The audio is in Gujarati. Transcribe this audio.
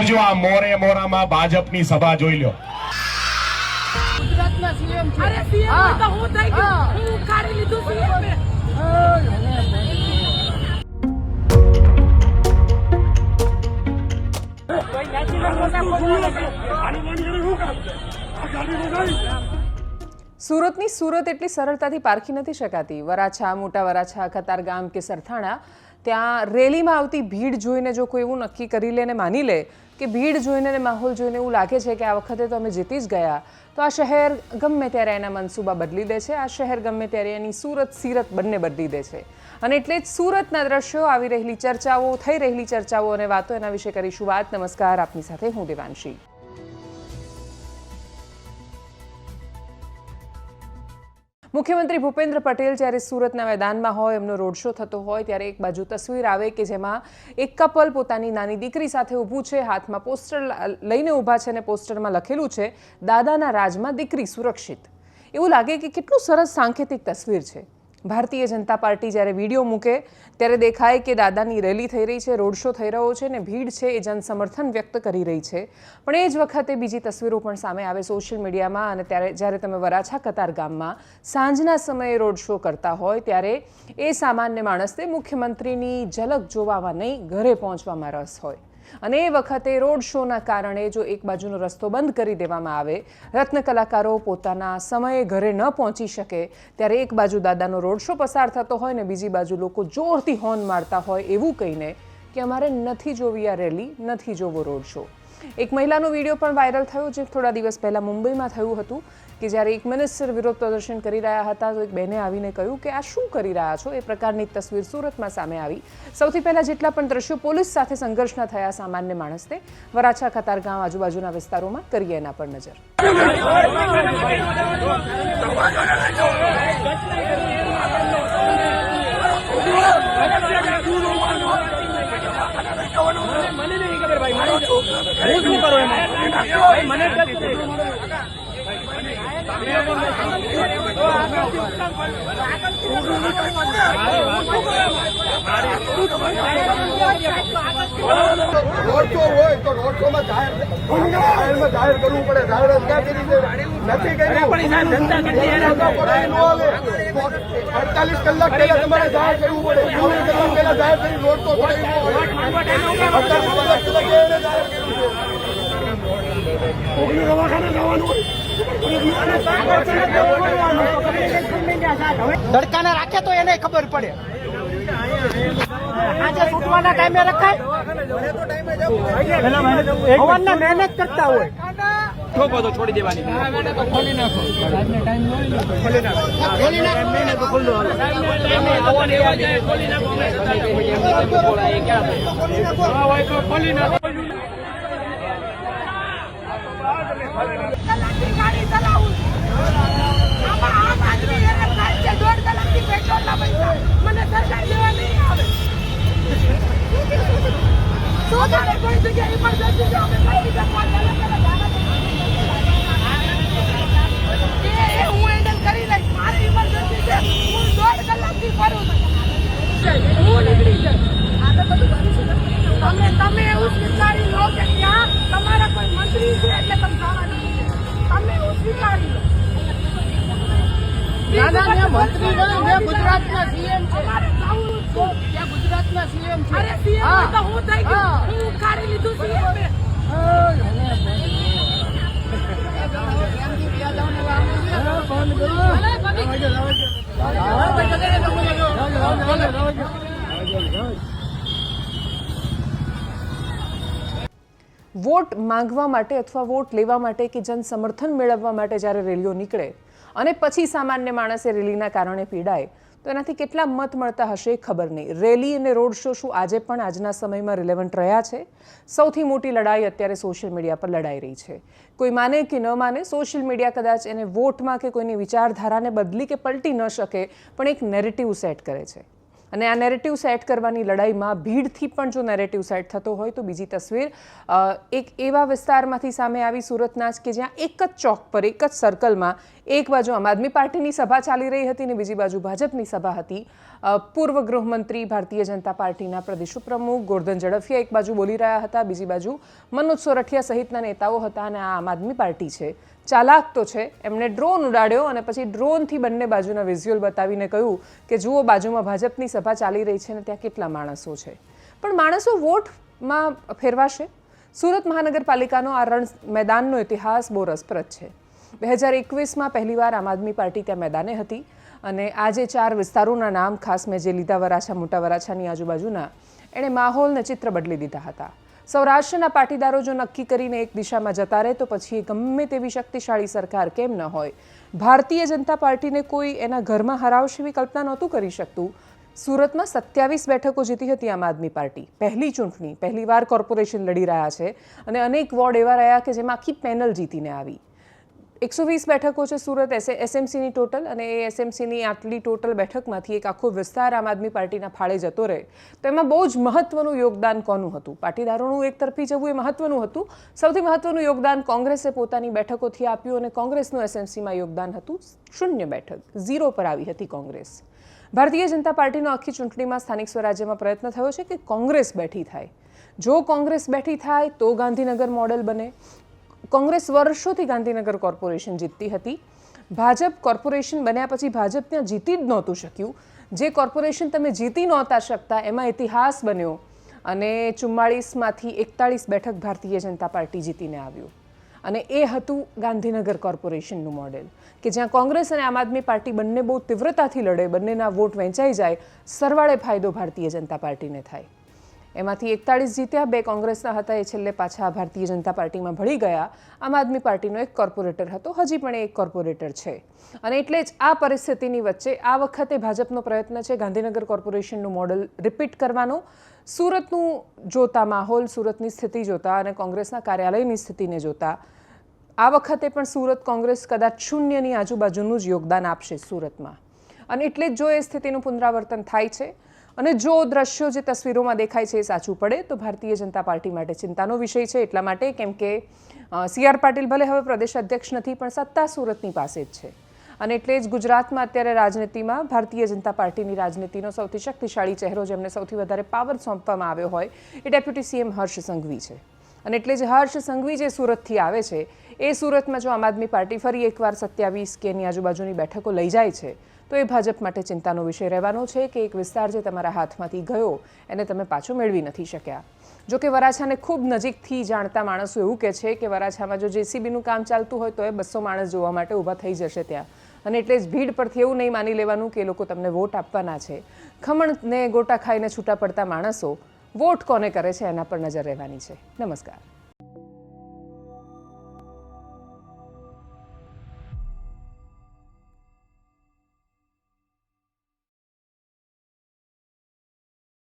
જો આ મોરે મોરામાં ભાજપની સભા જોઈ લ્યો. ગુજરાતના સીએમ છે. અરે સીએમ તો હું થઈ ગયો, હું ઉખાડી લીધું સીએમ ને. સુરતની સુરત એટલી સરળતાથી પારખી નથી શકાતી. વરાછા, મોટા વરાછા, કતારગામ કે સરથાણા, ત્યાં રેલીમાં આવતી ભીડ જોઈને જો કોઈ એવું નક્કી કરી લે ને માની લે કે ભીડ જોઈને ને માહોલ જોઈને એવું લાગે છે કે આ વખતે તો અમે જીતી જ ગયા, તો આ શહેર ગમે ત્યારે એના મનસૂબા બદલી દે છે. આ શહેર ગમે ત્યારે એની સુરત સીરત બંને બદલી દે છે. અને એટલે જ સુરતના દ્રશ્યો, આવી રહેલી ચર્ચાઓ, થઈ રહેલી ચર્ચાઓ અને વાતો, એના વિશે કરીશું વાત. નમસ્કાર, આપની સાથે હું દેવાંશી. મુખ્યમંત્રી ભૂપેન્દ્ર પટેલ જ્યારે સુરતના મેદાનમાં હોય, એમનો રોડ શો થતો હોય, ત્યારે એક બાજુ તસવીર આવે કે જેમાં એક કપલ પોતાની નાની દીકરી સાથે ઊભું છે, હાથમાં પોસ્ટર લઈને ઊભા છે અને પોસ્ટરમાં લખેલું છે, દાદાના રાજમાં દીકરી સુરક્ષિત. એવું લાગે કે કેટલું સરસ સાંકેતિક તસવીર છે. ભારતીય જનતા પાર્ટી જ્યારે વિડીયો મૂકે ત્યારે દેખાય કે દાદાની રેલી થઈ રહી છે, રોડ શો થઈ રહ્યો છે અને ભીડ છે એ જનસમર્થન વ્યક્ત કરી રહી છે. પણ એ જ વખતે બીજી તસવીરો પણ સામે આવે સોશિયલ મીડિયામાં. અને ત્યારે જ્યારે તમે વરાછા કતારગામમાં સાંજના સમયે રોડ શો કરતા હોય ત્યારે એ સામાન્ય માણસને મુખ્યમંત્રીની ઝલક જોવામાં નહીં, ઘરે પહોંચવામાં રસ હોય. અને એ વખતે રોડ શોના કારણે જો એક બાજુનો રસ્તો બંધ કરી દેવામાં આવે, રત્ન કલાકારો પોતાના સમયે ઘરે ન પહોંચી શકે, ત્યારે એક બાજુ દાદાનો રોડ શો પસાર થતો હોય ને બીજી બાજુ લોકો જોરથી હોર્ન મારતા હોય, એવું કહીને કે અમારે નથી જોવી આ રેલી, નથી જોવો રોડ શો. એક મહિલાનો વિડીયો પણ વાયરલ થયો, જે થોડા દિવસ પહેલાં મુંબઈમાં થયું હતું કે જ્યારે એક મિનિસ્ટર વિરોધ પ્રદર્શન કરી રહ્યા હતા તો એક બહેને આવીને કહ્યું કે આ શું કરી રહ્યા છો. એ પ્રકારની તસવીર સુરતમાં સામે આવી. સૌથી પહેલાં જેટલા પણ દ્રશ્યો પોલીસ સાથે સંઘર્ષના થયા સામાન્ય માણસને, વરાછા, કતારગામ, આજુબાજુના વિસ્તારોમાં, કરીએ એના પર નજર. રોડ શો હોય તો રોડ શો માં જાહેર કરવું પડે. જાહેર નથી કરી 48 કલાક પહેલા તમારે જાહેર કરવું પડે. 24 કલાક પહેલા જાહેર કરી રોડ શો ધડકાને રાખે તો એને ખબર પડે. આજે છૂટવાના ટાઈમે રખાય, હવાના મહેનત કરતા હોય ઠોકો તો છોડી દેવાની. ખોલી નાખો, ગાડી ચલાવું મને સરકાર લેવા નહીં આવે. કોઈ જગ્યાએ ઇમરજન્સી છે, અમે હું હેન્ડલ કરી લઈશ. મારી ઇમરજન્સી છે, હું 1.5 કલાકથી ફરું છું, હું નીકળી જાય. તમે એવું સ્વીકારી લો કે ત્યાં તમારા કોઈ મંત્રી છે એટલે તમે ખાવાનું તમે એવું સ્વીકારી લો. મંત્રી ગુજરાતના સીએમ છે. ગુજરાતના સીએમ છે. અરે સીએમ તો હું થઈ ગયો, હું ઉખાડી લીધું સીએમ ને. વોટ માંગવા માટે અથવા વોટ લેવા માટે કે જન સમર્થન મેળવવા માટે જ્યારે રેલીઓ નીકળે અને પછી સામાન્ય માણસે રેલીના કારણે પીડાય, તો એનાથી કેટલા મત મળતા હશે ખબર નહીં. રેલી અને રોડ શો શું આજે પણ આજના સમયમાં રિલેવન્ટ રહ્યા છે? સૌથી મોટી લડાઈ અત્યારે સોશિયલ મીડિયા પર લડાઈ રહી છે. કોઈ માને કે ન માને, સોશિયલ મીડિયા કદાચ એને વોટમાં કે કોઈની વિચારધારાને બદલી કે પલટી ન શકે, પણ એક નેરેટિવ સેટ કરે છે. અને આ નેરેટિવ સેટ કરવાની લડાઈમાં ભીડથી પણ જો નેરેટિવ સેટ થતો હોય તો બીજી તસવીર એક એવા વિસ્તારમાંથી સામે આવી સુરતના જ કે જ્યાં એક જ ચોક પર, એક જ સર્કલમાં એક બાજુ આમ આદમી પાર્ટીની સભા ચાલી રહી હતી ને બીજી બાજુ ભાજપની સભા હતી. પૂર્વ ગૃહમંત્રી ભારતીય જનતા પાર્ટીના પ્રદેશ પ્રમુખ ગોરધન ઝડફિયા એક બાજુ બોલી રહ્યા હતા, બીજી બાજુ મનોજ સોરઠિયા સહિતના નેતાઓ હતા. અને આ આમ આદમી પાર્ટી છે, ચાલાક તો છે, એમણે ડ્રોન ઉડાડ્યો અને પછી ડ્રોનથી બંને બાજુના વિઝ્યુઅલ બતાવીને કહ્યું કે જુઓ બાજુમાં ભાજપની સભા ચાલી રહી છે અને ત્યાં કેટલા માણસો છે. પણ માણસો વોટમાં ફેરવાશે? સુરત મહાનગરપાલિકાનો આ રણ મેદાનનો ઇતિહાસ બહુ રસપ્રદ છે. 2021માં પહેલીવાર આમ આદમી પાર્ટી ત્યાં મેદાને હતી અને આ જે 4 વિસ્તારોના નામ ખાસ મેં જે લીધા, વરાછા, મોટા વરાછાની આજુબાજુના, એણે માહોલને ચિત્ર બદલી દીધા હતા. સૌરાષ્ટ્રના પાટીદારો જો નક્કી કરીને એક દિશામાં જતા રહે તો પછી ગમે તેવી શક્તિશાળી સરકાર કેમ ન હોય, ભારતીય જનતા પાર્ટીને કોઈ એના ઘરમાં હરાવશે એવી કલ્પના નહોતું કરી શકતું. સુરતમાં 27 બેઠકો જીતી હતી આમ આદમી પાર્ટી. પહેલી ચૂંટણી, પહેલીવાર કોર્પોરેશન લડી રહ્યા છે અને અનેક વોર્ડ એવા રહ્યા કે જેમાં આખી પેનલ જીતીને આવી. 120 બેઠકો છે સુરત એસએમસીની ટોટલ, અને એ એસએમસીની આટલી ટોટલ બેઠકમાંથી એક આખો વિસ્તાર આમ આદમી પાર્ટીના ફાળે જતો રહે તો એમાં બહુ જ મહત્વનું યોગદાન કોનું હતું? પાટીદારોનું એક તરફી જવું એ મહત્વનું હતું. સૌથી મહત્વનું યોગદાન કોંગ્રેસે પોતાની બેઠકોથી આપ્યું અને કોંગ્રેસનું એસએમસીમાં યોગદાન હતું 0 બેઠક, 0 પર આવી હતી કોંગ્રેસ. ભારતીય જનતા પાર્ટીનો આખી ચૂંટણીમાં સ્થાનિક સ્વરાજ્યમાં પ્રયત્ન થયો છે કે કોંગ્રેસ બેઠી થાય. જો કોંગ્રેસ બેઠી થાય તો ગાંધીનગર મોડેલ બને. કોંગ્રેસ વર્ષોથી ગાંધીનગર કોર્પોરેશન જીતતી હતી. ભાજપ કોર્પોરેશન બન્યા પછી ભાજપ ત્યાં જીતી જ નહોતું શક્યું. જે કોર્પોરેશન તમે જીતી નહોતા શકતા એમાં ઇતિહાસ બન્યો અને 44માંથી 41 બેઠક ભારતીય જનતા પાર્ટી જીતીને આવ્યું. અને એ હતું ગાંધીનગર કોર્પોરેશનનું મોડેલ કે જ્યાં કોંગ્રેસ અને આમ આદમી પાર્ટી બંને બહુ તીવ્રતાથી લડે, બંનેના વોટ વહેંચાઈ જાય, સરવાળે ફાયદો ભારતીય જનતા પાર્ટીને થાય. એમાંથી 41 જીત્યા, 2 કોંગ્રેસના હતા, એ છેલ્લે પાછા ભારતીય જનતા પાર્ટીમાં ભળી ગયા. આમ આદમી પાર્ટીનો એક કોર્પોરેટર હતો, હજી પણ એક કોર્પોરેટર છે. અને એટલે જ આ પરિસ્થિતિની વચ્ચે આ વખતે ભાજપનો પ્રયત્ન છે ગાંધીનગર કોર્પોરેશનનું મોડલ રિપીટ કરવાનો. સુરતનું જોતા માહોલ, સુરતની સ્થિતિ જોતા અને કોંગ્રેસના કાર્યાલયની સ્થિતિને જોતા આ વખતે પણ સુરત કોંગ્રેસ કદાચ 0ની આજુબાજુનું જ યોગદાન આપશે સુરતમાં. અને એટલે જ જો એ સ્થિતિનું પુનરાવર્તન થાય છે અને જો દ્રશ્યો જે તસવીરોમાં દેખાય છે એ સાચું પડે તો ભારતીય જનતા પાર્ટી માટે ચિંતાનો વિષય છે. એટલા માટે કેમ કે CR પાટીલ ભલે હવે પ્રદેશ અધ્યક્ષ નથી પણ સત્તા સુરતની પાસે જ છે. અને એટલે જ ગુજરાતમાં અત્યારે રાજનીતિમાં ભારતીય જનતા પાર્ટીની રાજનીતિનો સૌથી શક્તિશાળી ચહેરો, જેમને સૌથી વધારે પાવર સોંપવામાં આવ્યો હોય, એ ડેપ્યુટી CM હર્ષ સંઘવી છે. અને એટલે જ હર્ષ સંઘવી જે સુરતથી આવે છે એ સુરતમાં જો આમ આદમી પાર્ટી ફરી એકવાર 27 કેની આજુબાજુની બેઠકો લઈ જાય છે તો એ ભાજપ માટે ચિંતાનો વિષય રહેવાનો છે કે એક વિસ્તાર જે તમારા હાથમાંથી ગયો એને તમે પાછો મેળવી નથી શક્યા. જો કે વરાછાને ખૂબ નજીકથી જાણતા માણસો એવું કહે છે કે વરાછામાં જો JCBનું કામ ચાલતું હોય તો એ 200 માણસ જોવા માટે ઊભા થઈ જશે ત્યાં. અને એટલે જ ભીડ પરથી એવું નહીં માની લેવાનું કે એ લોકો તમને વોટ આપવાના છે. ખમણને ગોટા ખાઈને છૂટા પડતા માણસો વોટ કોને કરે છે એના પર નજર રહેવાની છે. નમસ્કાર.